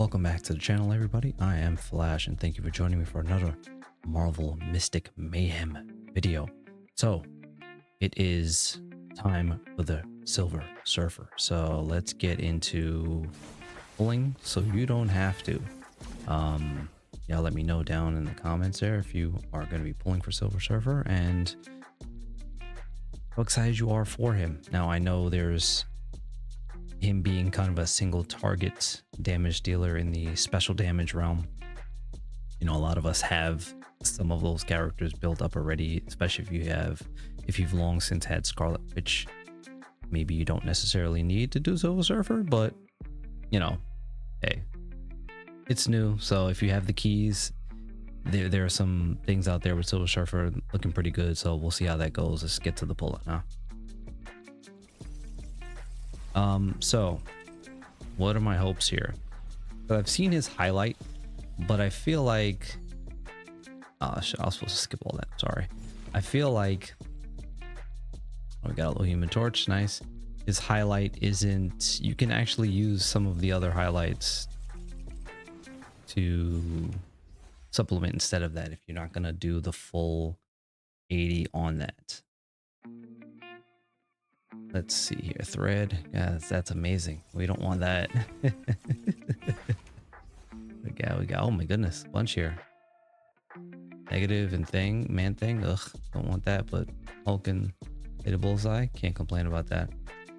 Welcome back to the channel, everybody. I am Flash, and thank you for joining me for another Marvel Mystic Mayhem video. So, it is time for the Silver Surfer. So, let's get into pulling so you don't have to. Yeah, let me know down in the comments there if you are going to be pulling for Silver Surfer and how excited you are for him. Now, I know there's him being kind of a single target damage dealer in the special damage realm. You know, a lot of us have some of those characters built up already, especially if you've long since had Scarlet Witch. Maybe you don't necessarily need to do Silver Surfer, but you know, hey, it's new. So if you have the keys, there are some things out there with Silver Surfer looking pretty good. So we'll see how that goes. Let's get to the pull-up now. So what are my hopes here? So I've seen his highlight, but I feel like I was supposed to skip all that. Sorry. I feel like we got a little Human Torch. Nice. His highlight isn't, you can actually use some of the other highlights to supplement instead of that if you're not going to do the full 80 on that. Let's see here. Thread. Yeah, that's amazing. We don't want that. we got, oh my goodness, bunch here. Negative and thing, man thing. Ugh, don't want that, but Hulk and hit a bullseye. Can't complain about that. All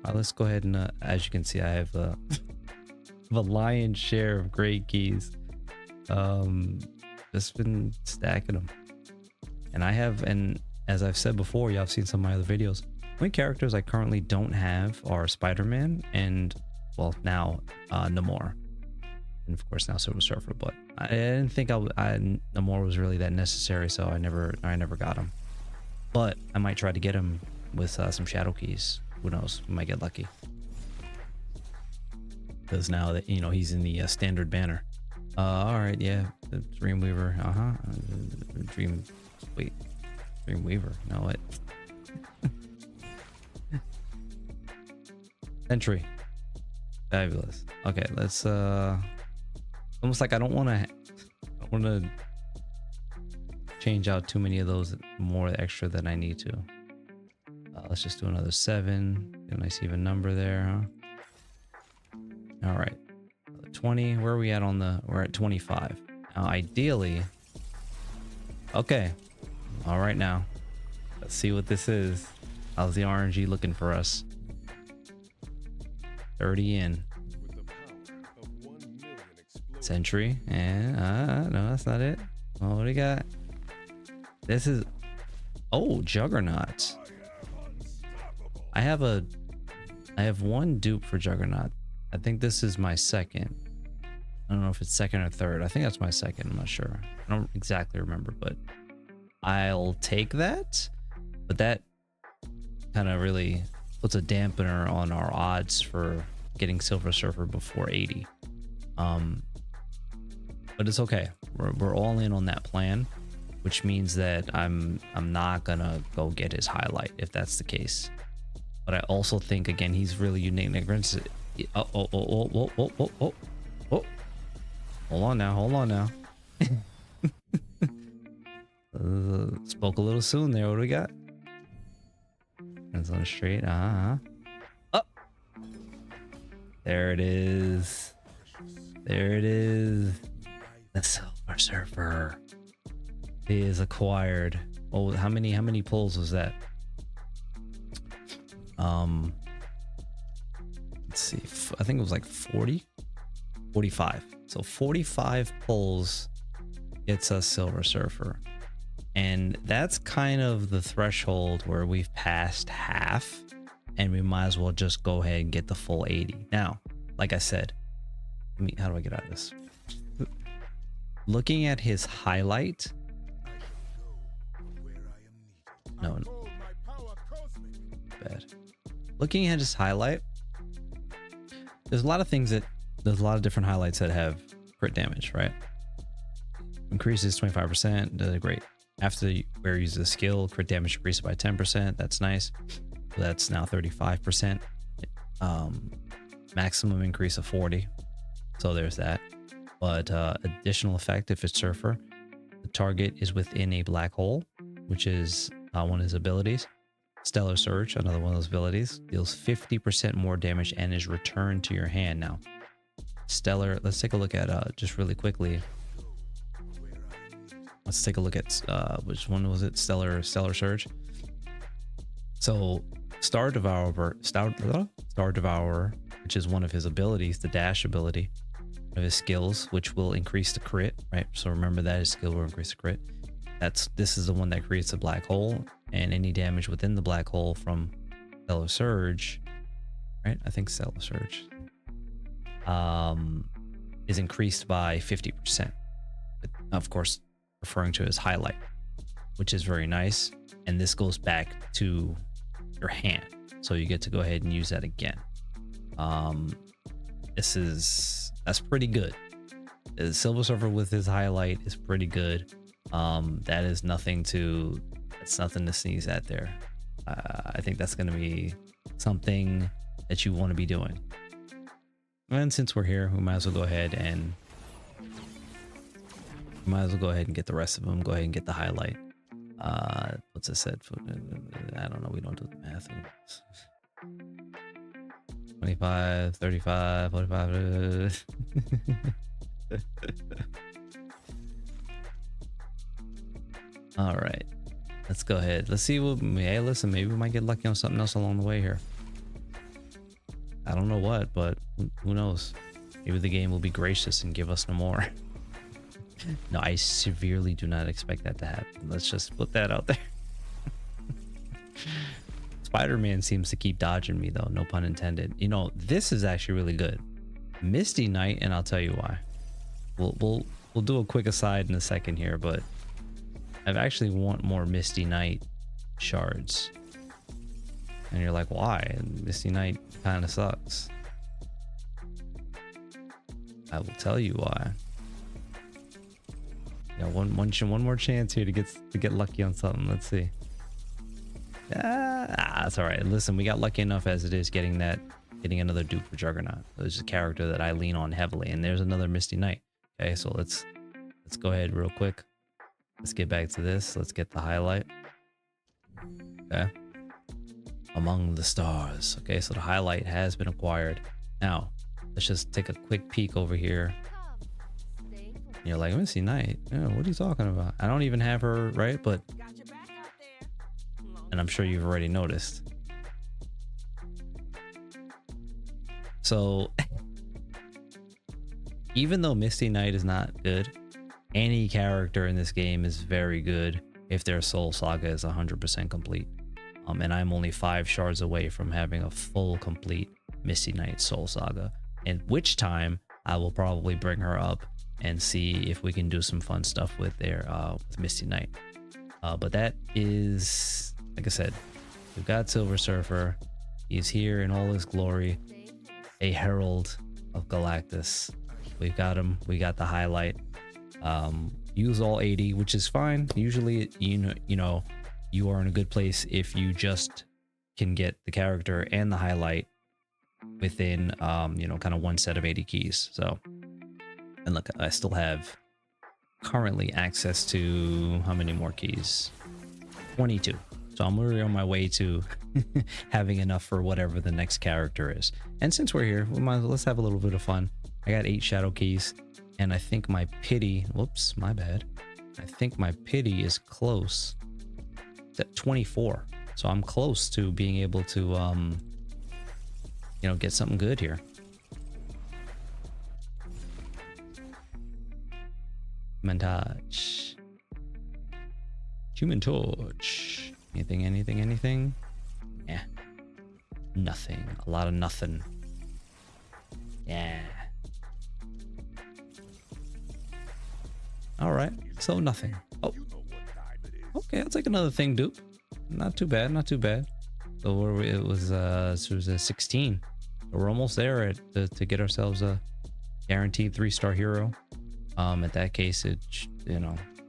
right, let's go ahead and, as you can see, I have the lion's share of great keys. Just been stacking them. And I have, and as I've said before, y'all have seen some of my other videos. The only characters I currently don't have are Spider-Man and, well, now Namor, and of course now Silver Surfer. But I didn't think Namor was really that necessary, so I never got him. But I might try to get him with some shadow keys. Who knows? We might get lucky, because now that, you know, he's in the standard banner. All right, yeah, the Dreamweaver. Dreamweaver. No, what? Sentry. Fabulous. Okay, let's almost like I don't want to change out too many of those more extra than I need to. Let's just do another 7. Get a nice even number there, huh? All right, 20. Where are we at on the? We're at 25 now. Ideally, okay. All right, now let's see what this is. How's the RNG looking for us? 30 in. Sentry, and no, that's not it. Well, what do we got? This is, oh, Juggernaut. I have one dupe for Juggernaut. I think this is my second. I don't know if it's second or third. I think that's my second. I'm not sure. I don't exactly remember, but I'll take that. But that kind of really puts a dampener on our odds for getting Silver Surfer before 80. But it's okay. We're all in on that plan, which means that I'm not gonna go get his highlight if that's the case. But I also think, again, he's really unique against it. Oh. Hold on now. Spoke a little soon there. What do we got? Hands on straight. Up. There it is. The Silver Surfer is acquired. Oh, how many pulls was that? Let's see. I think it was like 40, 45. So 45 pulls gets us Silver Surfer. And that's kind of the threshold where we've passed half, and we might as well just go ahead and get the full 80. Now, like I said, how do I get out of this? Looking at his highlight. No. Bad. Looking at his highlight, there's a lot of different highlights that have crit damage, right? Increases 25%, does great. After the wearer uses a skill, crit damage increases by 10%. That's nice. So that's now 35%. Maximum increase of 40. So there's that. But additional effect, if it's Surfer, the target is within a black hole, which is one of his abilities. Stellar Surge, another one of those abilities, deals 50% more damage and is returned to your hand. Now, Stellar, let's take a look at just really quickly. Let's take a look at which one was it? Stellar Surge. So Star Devourer, which is one of his abilities, the dash ability, one of his skills, which will increase the crit, right? So remember that his skill will increase the crit. This is the one that creates a black hole, and any damage within the black hole from Stellar Surge, right? I think Stellar Surge is increased by 50%. But of course, referring to his highlight, which is very nice. And this goes back to your hand, so you get to go ahead and use that again. That's pretty good. The Silver Surfer with his highlight is pretty good. That's nothing to sneeze at there. I think that's going to be something that you want to be doing. And since we're here, we might as well go ahead and get the rest of them. Go ahead and get the highlight. What's it said? I don't know. We don't do the math. 25, 35, 45. All right, let's go ahead. Let's see what. Hey, listen, maybe we might get lucky on something else along the way here. I don't know what, but who knows? Maybe the game will be gracious and give us no more. No, I severely do not expect that to happen. Let's just put that out there. Spider-Man seems to keep dodging me though, no pun intended. You know, this is actually really good. Misty Knight, and I'll tell you why. We'll do a quick aside in a second here, but I actually want more Misty Knight shards. And you're like, why? Misty Knight kind of sucks. I will tell you why. Yeah, one more chance here to get lucky on something. Let's see. That's all right. Listen, we got lucky enough as it is getting another dupe for Juggernaut. There's a character that I lean on heavily, and there's another Misty Knight. Okay, so let's go ahead real quick. Let's get back to this. Let's get the highlight. Okay. Among the Stars. Okay, so the highlight has been acquired. Now, let's just take a quick peek over here. You're like, Misty Knight? Yeah, what are you talking about? I don't even have her, right? But, and I'm sure you've already noticed. So, even though Misty Knight is not good, any character in this game is very good if their Soul Saga is 100% complete. And I'm only 5 shards away from having a full complete Misty Knight Soul Saga, in which time I will probably bring her up and see if we can do some fun stuff with with Misty Knight. But that is, like I said, we've got Silver Surfer. He's here in all his glory, a herald of Galactus. We've got him. We got the highlight. Use all 80, which is fine. Usually, you know, you are in a good place if you just can get the character and the highlight within, kind of one set of 80 keys. So, and look, I still have currently access to how many more keys? 22. So I'm really on my way to having enough for whatever the next character is. And since we're here, let's have a little bit of fun. I got 8 shadow keys, and I think my pity, whoops, my bad. I think my pity is close. It's at 24. So I'm close to being able to, get something good here. Montage. Human Torch. Anything? Yeah. Nothing. A lot of nothing. Yeah. All right. So nothing. Oh. Okay, I'll take another thing, dupe. Not too bad. So it was a 16. So we're almost there to get ourselves a guaranteed 3-star hero. In that case,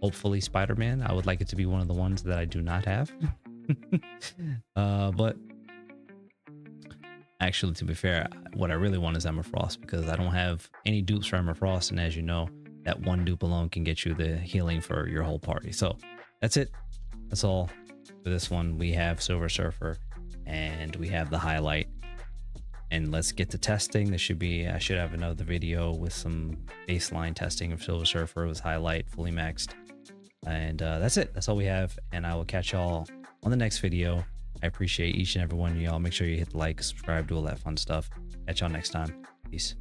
hopefully Spider-Man. I would like it to be one of the ones that I do not have. But Actually, to be fair, what I really want is Emma Frost because I don't have any dupes for Emma Frost, and as you know, that one dupe alone can get you the healing for your whole party. So that's it. That's all for this one. We have Silver Surfer and we have the highlight. And let's get to testing. I should have another video with some baseline testing of Silver Surfer with highlight fully maxed. And that's it. That's all we have. And I will catch y'all on the next video. I appreciate each and every one of y'all. Make sure you hit the like, subscribe, do all that fun stuff. Catch y'all next time. Peace.